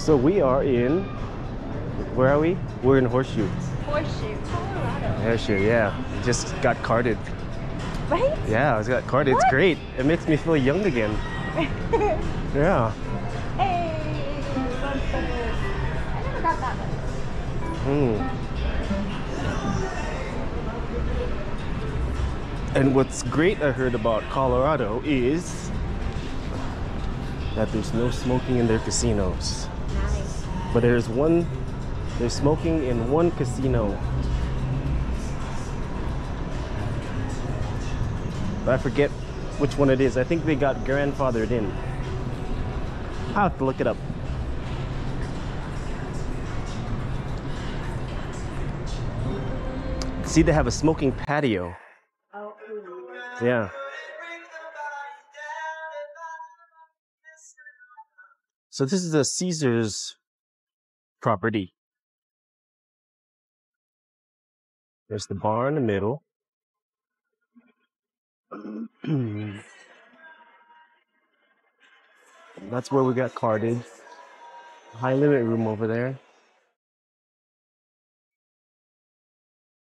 So we are in, where are we? We're in Horseshoe. Horseshoe, Colorado. Horseshoe, yeah. Just got carded. Right? Yeah, I just got carded. What? It's great. It makes me feel young again. Yeah. Hey, I never got that one. And what's great I heard about Colorado is that there's no smoking in their casinos. Nice. But there's smoking in one casino. But I forget which one it is. I think they got grandfathered in. I'll have to look it up. See, they have a smoking patio. Oh. Yeah. So this is a Caesar's property. There's the bar in the middle. That's where we got carded. High limit room over there.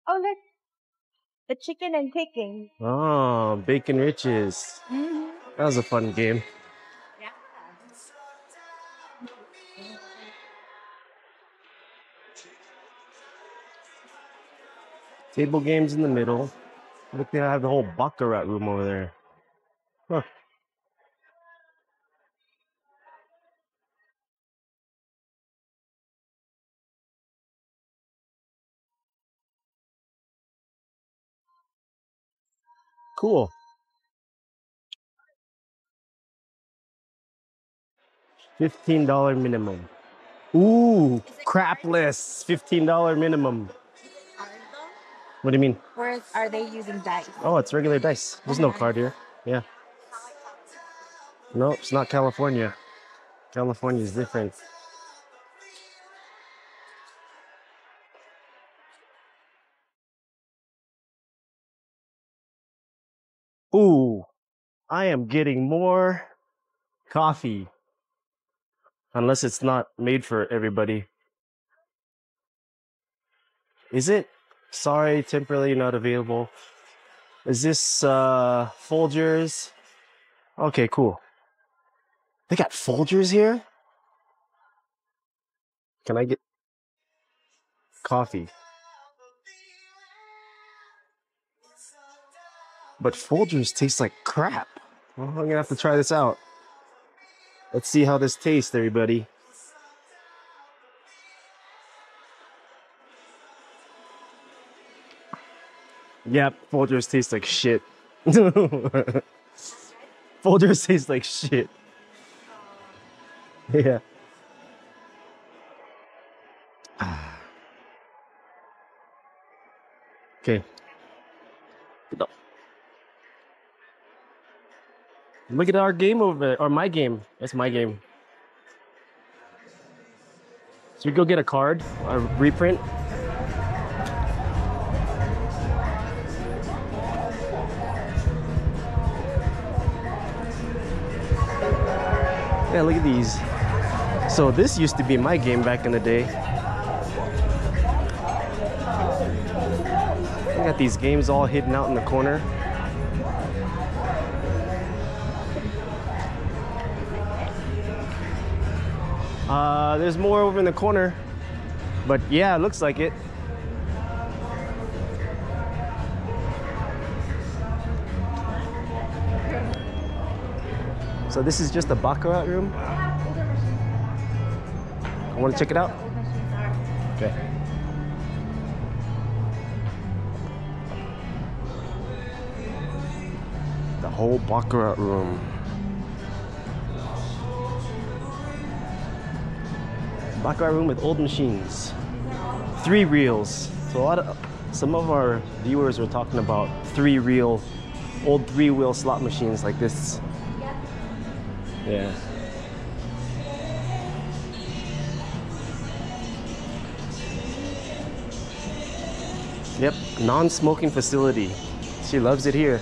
Oh, look. The chicken and picking. Oh, Bacon Riches. That was a fun game. Yeah. Table games in the middle. Look, they have the whole Baccarat room over there. Huh. Cool. $15 minimum. Ooh, crapless. $15 minimum. What do you mean? Where are they using dice? Oh, it's regular dice. There's no card here. Yeah. No, it's not California. California is different. Ooh, I am getting more coffee. Unless it's not made for everybody. Is it? Sorry, temporarily not available. Is this Folgers? Okay, cool. They got Folgers here? Can I get coffee? But Folgers taste like crap. Well, I'm gonna have to try this out. Let's see how this tastes, everybody. Yep, Folgers taste like shit. Folgers taste like shit. Yeah. Okay. Look at our game over there, or my game. It's my game. So we go get a card, a reprint. Yeah, look at these. So this used to be my game back in the day. I got these games all hidden out in the corner. There's more over in the corner, but yeah, it looks like it. So this is just a Baccarat room. I want to check it out. Okay. The whole Baccarat room. Baccarat room with old machines. 3 reels. So some of our viewers were talking about 3-reel, old 3-wheel slot machines like this. Yeah. Yep, non-smoking facility. She loves it here.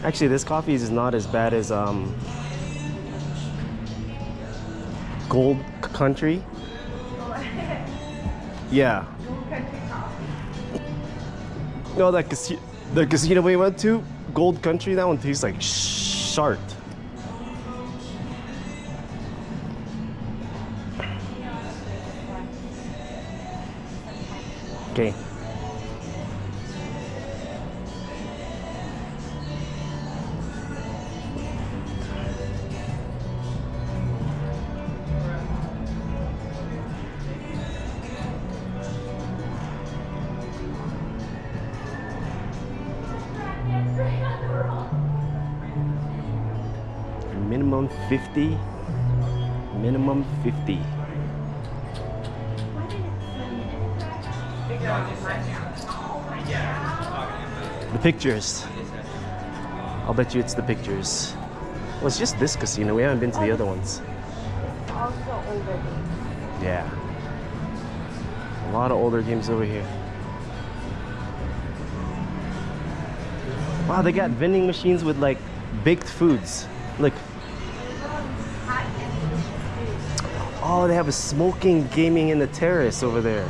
Actually, this coffee is not as bad as Gold Country. Yeah. No, the casino we went to, Gold Country, that one tastes like shark. Okay. Minimum 50. Minimum 50. The pictures. I'll bet you it's the pictures. Well, it's just this casino. We haven't been to the other ones. Also older games. Yeah. A lot of older games over here. Wow, they got vending machines with like baked foods. Look. Oh, they have a smoking gaming in the terrace over there.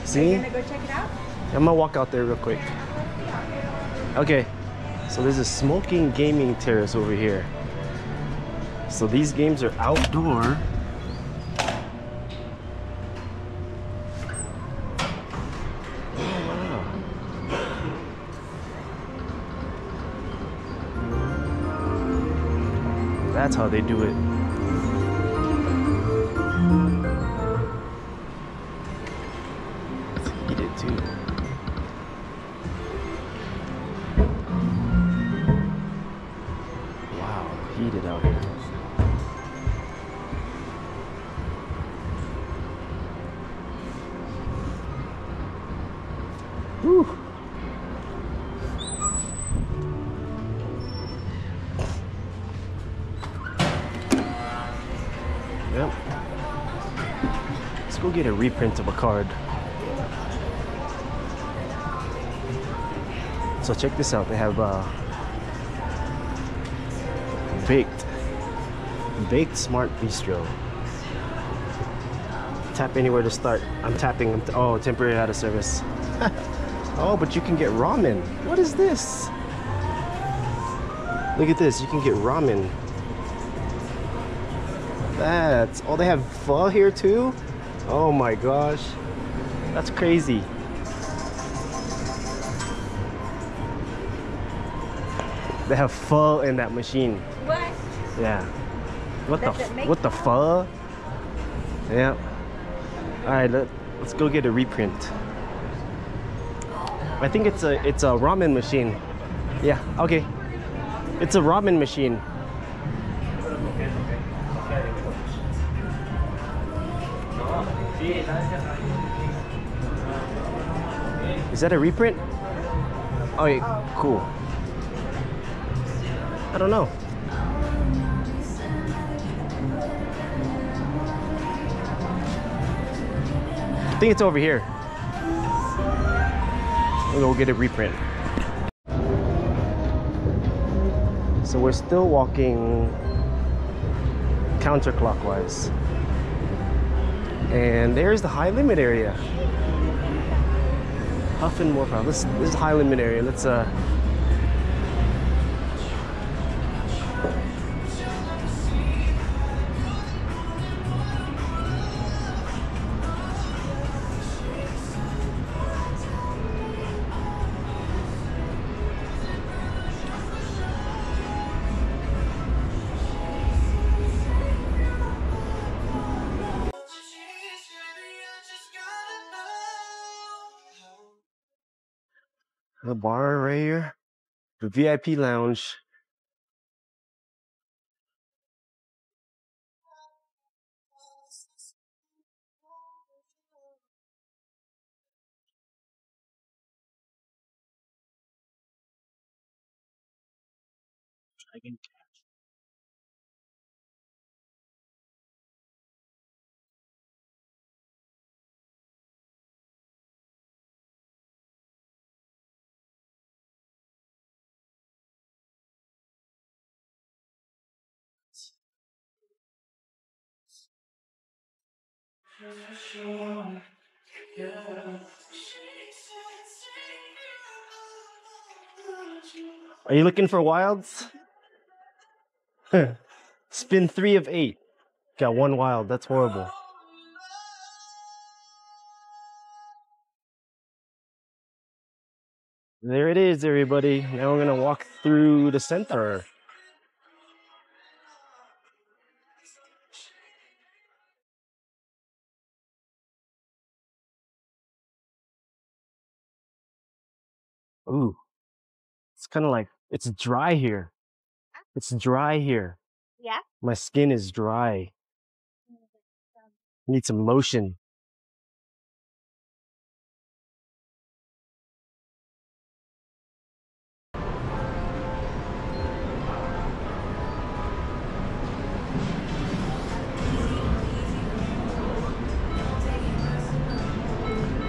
See? You gonna go check it out? I'm gonna walk out there real quick. Okay. So there's a smoking gaming terrace over here. So these games are outdoor. That's how they do it. It's heated too. Wow, heated out here. Whew. Yep. Let's go get a reprint of a card. So check this out. They have baked smart bistro. Tap anywhere to start. I'm tapping. Oh, temporary out of service. Oh, but you can get ramen. What is this? Look at this. You can get ramen. That's, oh, they have pho here too? Oh my gosh. That's crazy. They have pho in that machine. What? Yeah. What Does it make what the pho? Yeah. All right, let's go get a reprint. I think it's a ramen machine. Yeah, okay. It's a ramen machine. Is that a reprint? Oh, yeah, cool. I don't know. I think it's over here. We'll go get a reprint. So we're still walking counterclockwise. And there's the high limit area. Huff and more power. This is high limit area. Let's the bar right here. The VIP lounge. Are you looking for wilds? Spin 3 of 8. Got 1 wild. That's horrible. There it is, everybody. Now we're gonna walk through the center. Ooh, it's kind of like, it's dry here. It's dry here. Yeah. My skin is dry. Need some lotion.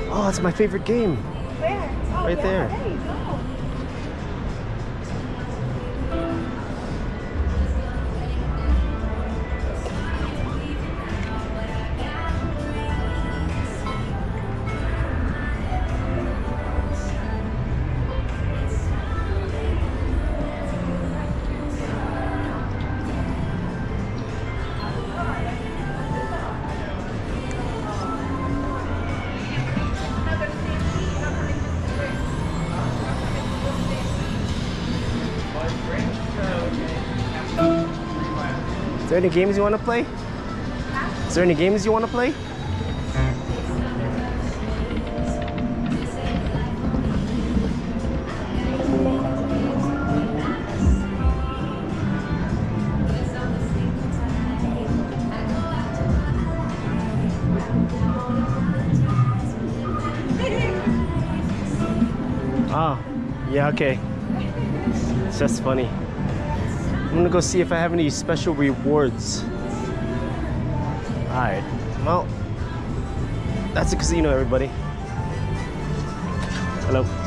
Oh, it's my favorite game. Where? Oh, Right yeah, there. There you go. Is there any games you want to play? Is there any games you want to play? Oh, yeah, okay. It's just funny. I'm gonna go see if I have any special rewards. Alright, well, that's a casino, everybody. Hello.